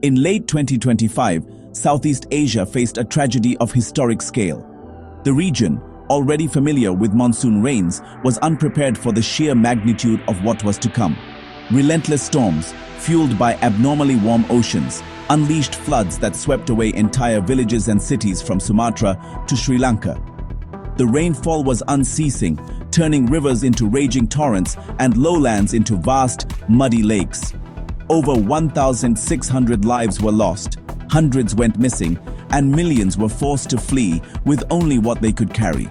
In late 2025, Southeast Asia faced a tragedy of historic scale. The region, already familiar with monsoon rains, was unprepared for the sheer magnitude of what was to come. Relentless storms, fueled by abnormally warm oceans, unleashed floods that swept away entire villages and cities from Sumatra to Sri Lanka. The rainfall was unceasing, turning rivers into raging torrents and lowlands into vast, muddy lakes. Over 1,600 lives were lost, hundreds went missing, and millions were forced to flee with only what they could carry.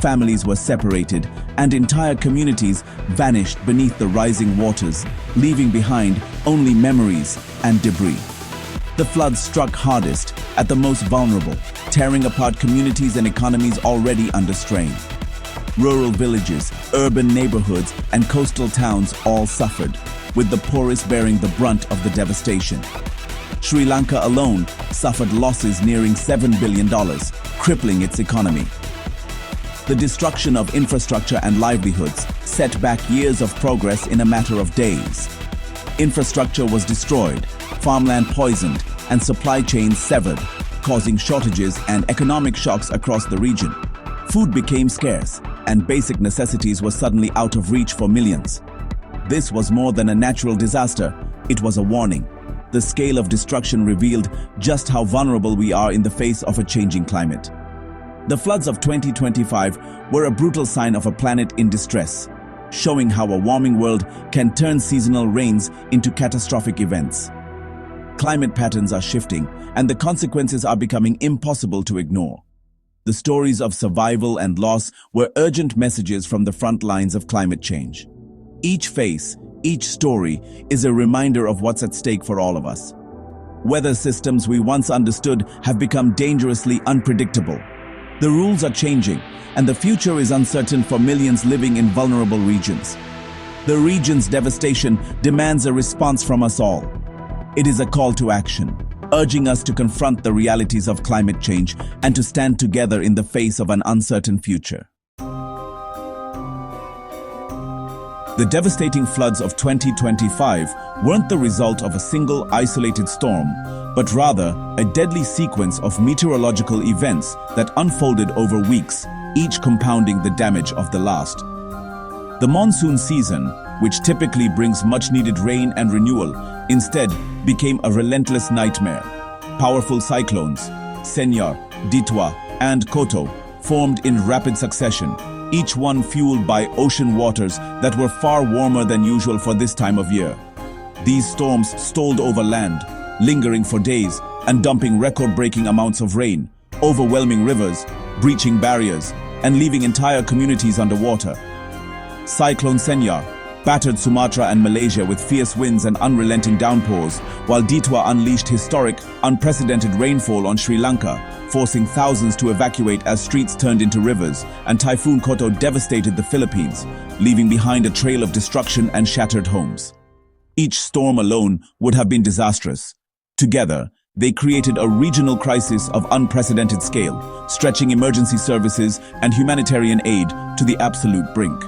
Families were separated, and entire communities vanished beneath the rising waters, leaving behind only memories and debris. The floods struck hardest at the most vulnerable, tearing apart communities and economies already under strain. Rural villages, urban neighborhoods, and coastal towns all suffered, with the poorest bearing the brunt of the devastation. Sri Lanka alone suffered losses nearing $7 billion, crippling its economy. The destruction of infrastructure and livelihoods set back years of progress in a matter of days. Infrastructure was destroyed, farmland poisoned, and supply chains severed, causing shortages and economic shocks across the region. Food became scarce, and basic necessities were suddenly out of reach for millions. This was more than a natural disaster, it was a warning. The scale of destruction revealed just how vulnerable we are in the face of a changing climate. The floods of 2025 were a brutal sign of a planet in distress, showing how a warming world can turn seasonal rains into catastrophic events. Climate patterns are shifting, and the consequences are becoming impossible to ignore. The stories of survival and loss were urgent messages from the front lines of climate change. Each face, each story, is a reminder of what's at stake for all of us. Weather systems we once understood have become dangerously unpredictable. The rules are changing, and the future is uncertain for millions living in vulnerable regions. The region's devastation demands a response from us all. It is a call to action, urging us to confront the realities of climate change and to stand together in the face of an uncertain future. The devastating floods of 2025 weren't the result of a single isolated storm, but rather a deadly sequence of meteorological events that unfolded over weeks, each compounding the damage of the last. The monsoon season, which typically brings much-needed rain and renewal, instead became a relentless nightmare. Powerful cyclones, Senyor, Ditwa, and Koto, formed in rapid succession, each one fueled by ocean waters that were far warmer than usual for this time of year. These storms stole over land, lingering for days and dumping record-breaking amounts of rain, overwhelming rivers, breaching barriers, and leaving entire communities underwater. Cyclone Senyor battered Sumatra and Malaysia with fierce winds and unrelenting downpours, while Ditwa unleashed historic, unprecedented rainfall on Sri Lanka, forcing thousands to evacuate as streets turned into rivers, and Typhoon Koto devastated the Philippines, leaving behind a trail of destruction and shattered homes. Each storm alone would have been disastrous. Together, they created a regional crisis of unprecedented scale, stretching emergency services and humanitarian aid to the absolute brink.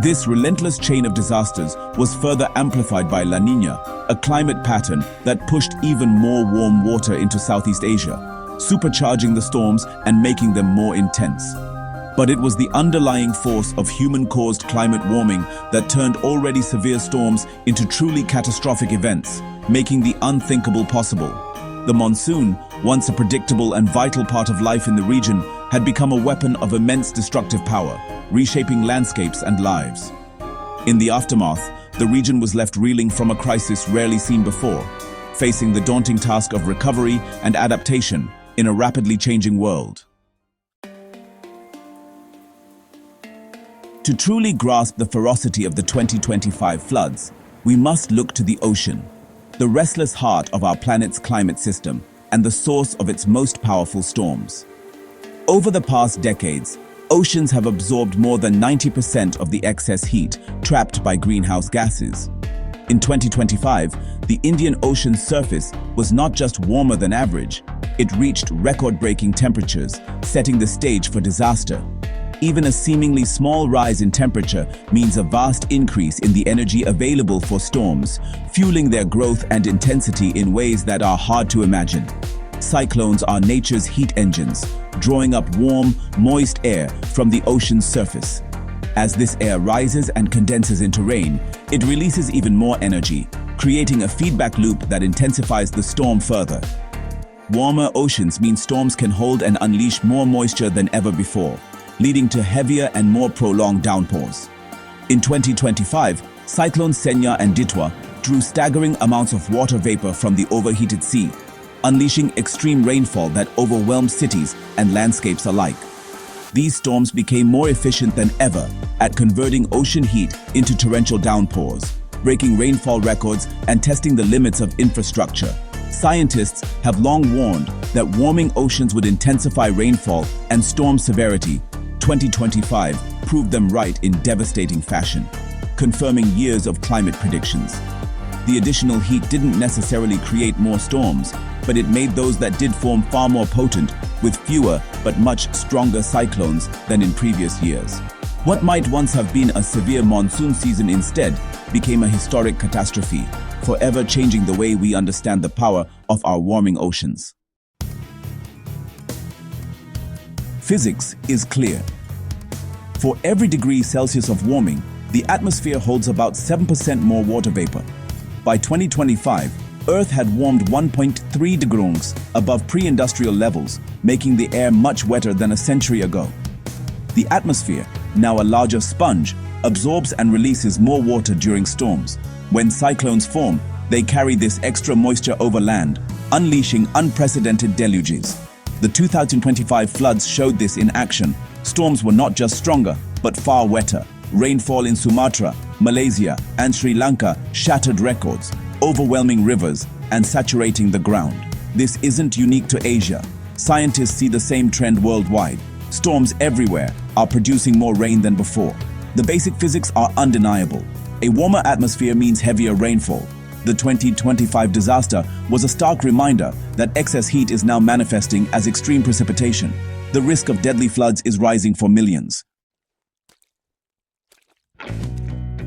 This relentless chain of disasters was further amplified by La Niña, a climate pattern that pushed even more warm water into Southeast Asia, supercharging the storms and making them more intense. But it was the underlying force of human-caused climate warming that turned already severe storms into truly catastrophic events, making the unthinkable possible. The monsoon, once a predictable and vital part of life in the region, had become a weapon of immense destructive power, reshaping landscapes and lives. In the aftermath, the region was left reeling from a crisis rarely seen before, facing the daunting task of recovery and adaptation in a rapidly changing world. To truly grasp the ferocity of the 2025 floods, we must look to the ocean, the restless heart of our planet's climate system and the source of its most powerful storms. Over the past decades, oceans have absorbed more than 90% of the excess heat trapped by greenhouse gases. In 2025, the Indian Ocean's surface was not just warmer than average, it reached record-breaking temperatures, setting the stage for disaster. even a seemingly small rise in temperature means a vast increase in the energy available for storms, fueling their growth and intensity in ways that are hard to imagine. Cyclones are nature's heat engines, drawing up warm, moist air from the ocean's surface. As this air rises and condenses into rain, it releases even more energy, creating a feedback loop that intensifies the storm further. Warmer oceans mean storms can hold and unleash more moisture than ever before, leading to heavier and more prolonged downpours. In 2025, cyclones Senya and Ditwa drew staggering amounts of water vapor from the overheated sea, unleashing extreme rainfall that overwhelmed cities and landscapes alike. These storms became more efficient than ever at converting ocean heat into torrential downpours, breaking rainfall records and testing the limits of infrastructure. Scientists have long warned that warming oceans would intensify rainfall and storm severity. 2025 proved them right in devastating fashion, confirming years of climate predictions. The additional heat didn't necessarily create more storms, but it made those that did form far more potent, with fewer but much stronger cyclones than in previous years. What might once have been a severe monsoon season instead became a historic catastrophe, forever changing the way we understand the power of our warming oceans. Physics is clear. For every degree Celsius of warming, the atmosphere holds about 7% more water vapor. By 2025, Earth had warmed 1.3 degrees above pre-industrial levels, making the air much wetter than a century ago. The atmosphere, now a larger sponge, absorbs and releases more water during storms. When cyclones form, they carry this extra moisture over land, unleashing unprecedented deluges. The 2025 floods showed this in action. Storms were not just stronger, but far wetter. Rainfall in Sumatra, Malaysia, and Sri Lanka shattered records, overwhelming rivers and saturating the ground. This isn't unique to Asia. Scientists see the same trend worldwide. Storms everywhere are producing more rain than before. The basic physics are undeniable. A warmer atmosphere means heavier rainfall. The 2025 disaster was a stark reminder that excess heat is now manifesting as extreme precipitation. The risk of deadly floods is rising for millions.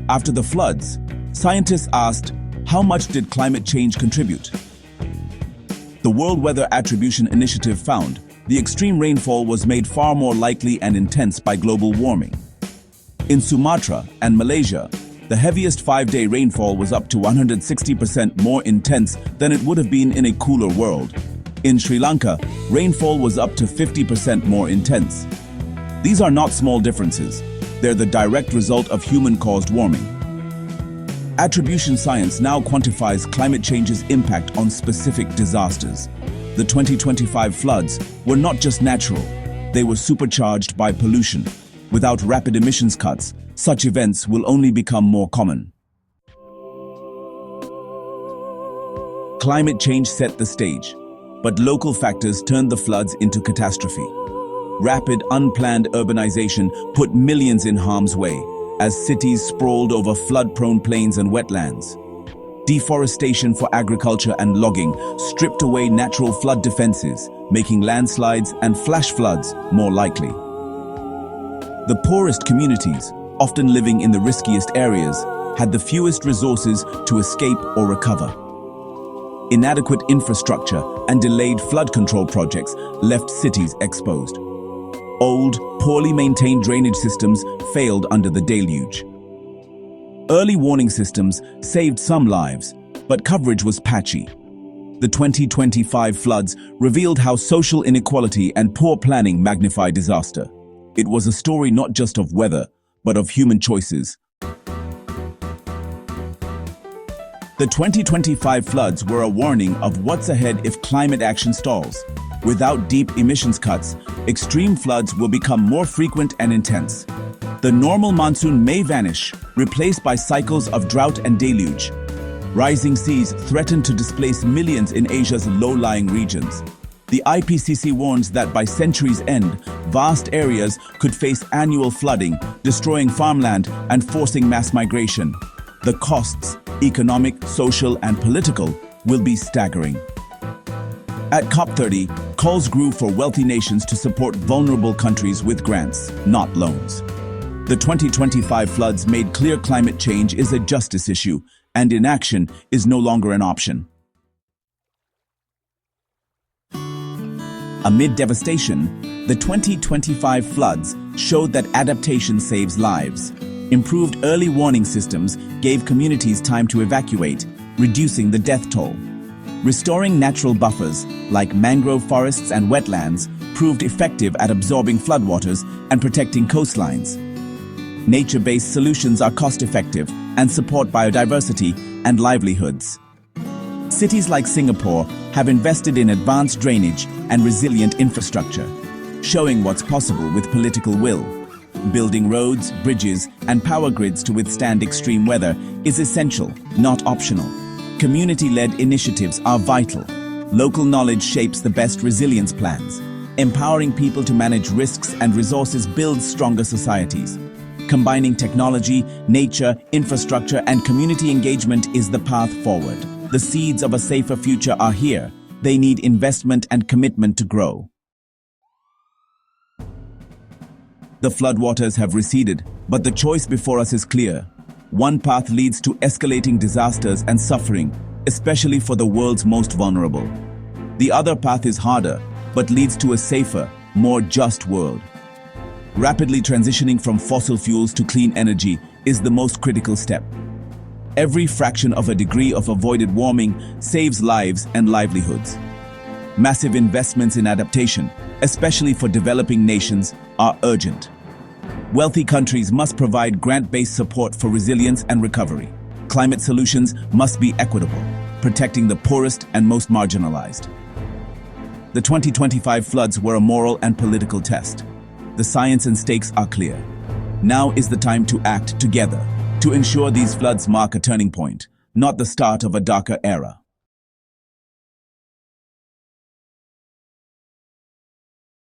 After the floods, scientists asked, how much did climate change contribute? The World Weather Attribution Initiative found the extreme rainfall was made far more likely and intense by global warming. In Sumatra and Malaysia, the heaviest 5-day rainfall was up to 160% more intense than it would have been in a cooler world. In Sri Lanka, rainfall was up to 50% more intense. These are not small differences. They're the direct result of human-caused warming. Attribution science now quantifies climate change's impact on specific disasters. The 2025 floods were not just natural, they were supercharged by pollution. Without rapid emissions cuts, such events will only become more common. Climate change set the stage, but local factors turned the floods into catastrophe. Rapid, unplanned urbanization put millions in harm's way as cities sprawled over flood-prone plains and wetlands. Deforestation for agriculture and logging stripped away natural flood defenses, making landslides and flash floods more likely. The poorest communities, often living in the riskiest areas, had the fewest resources to escape or recover. Inadequate infrastructure and delayed flood control projects left cities exposed. Old, poorly maintained drainage systems failed under the deluge. Early warning systems saved some lives, but coverage was patchy. The 2025 floods revealed how social inequality and poor planning magnify disaster. It was a story not just of weather, but of human choices. The 2025 floods were a warning of what's ahead if climate action stalls. Without deep emissions cuts, extreme floods will become more frequent and intense. The normal monsoon may vanish, replaced by cycles of drought and deluge. Rising seas threaten to displace millions in Asia's low-lying regions. The IPCC warns that by century's end, vast areas could face annual flooding, destroying farmland and forcing mass migration. The costs, economic, social, and political, will be staggering. At COP30, calls grew for wealthy nations to support vulnerable countries with grants, not loans. The 2025 floods made clear climate change is a justice issue, and inaction is no longer an option. Amid devastation, the 2025 floods showed that adaptation saves lives. Improved early warning systems gave communities time to evacuate, reducing the death toll. Restoring natural buffers, like mangrove forests and wetlands, proved effective at absorbing floodwaters and protecting coastlines. Nature-based solutions are cost-effective and support biodiversity and livelihoods. Cities like Singapore have invested in advanced drainage and resilient infrastructure, showing what's possible with political will. Building roads, bridges, and power grids to withstand extreme weather is essential, not optional. Community-led initiatives are vital. Local knowledge shapes the best resilience plans. Empowering people to manage risks and resources builds stronger societies. Combining technology, nature, infrastructure, and community engagement is the path forward. The seeds of a safer future are here. They need investment and commitment to grow. The floodwaters have receded, but the choice before us is clear. One path leads to escalating disasters and suffering, especially for the world's most vulnerable. The other path is harder, but leads to a safer, more just world. Rapidly transitioning from fossil fuels to clean energy is the most critical step. Every fraction of a degree of avoided warming saves lives and livelihoods. Massive investments in adaptation, especially for developing nations, are urgent. Wealthy countries must provide grant-based support for resilience and recovery. Climate solutions must be equitable, protecting the poorest and most marginalized. The 2025 floods were a moral and political test. The science and stakes are clear. Now is the time to act together to ensure these floods mark a turning point, not the start of a darker era.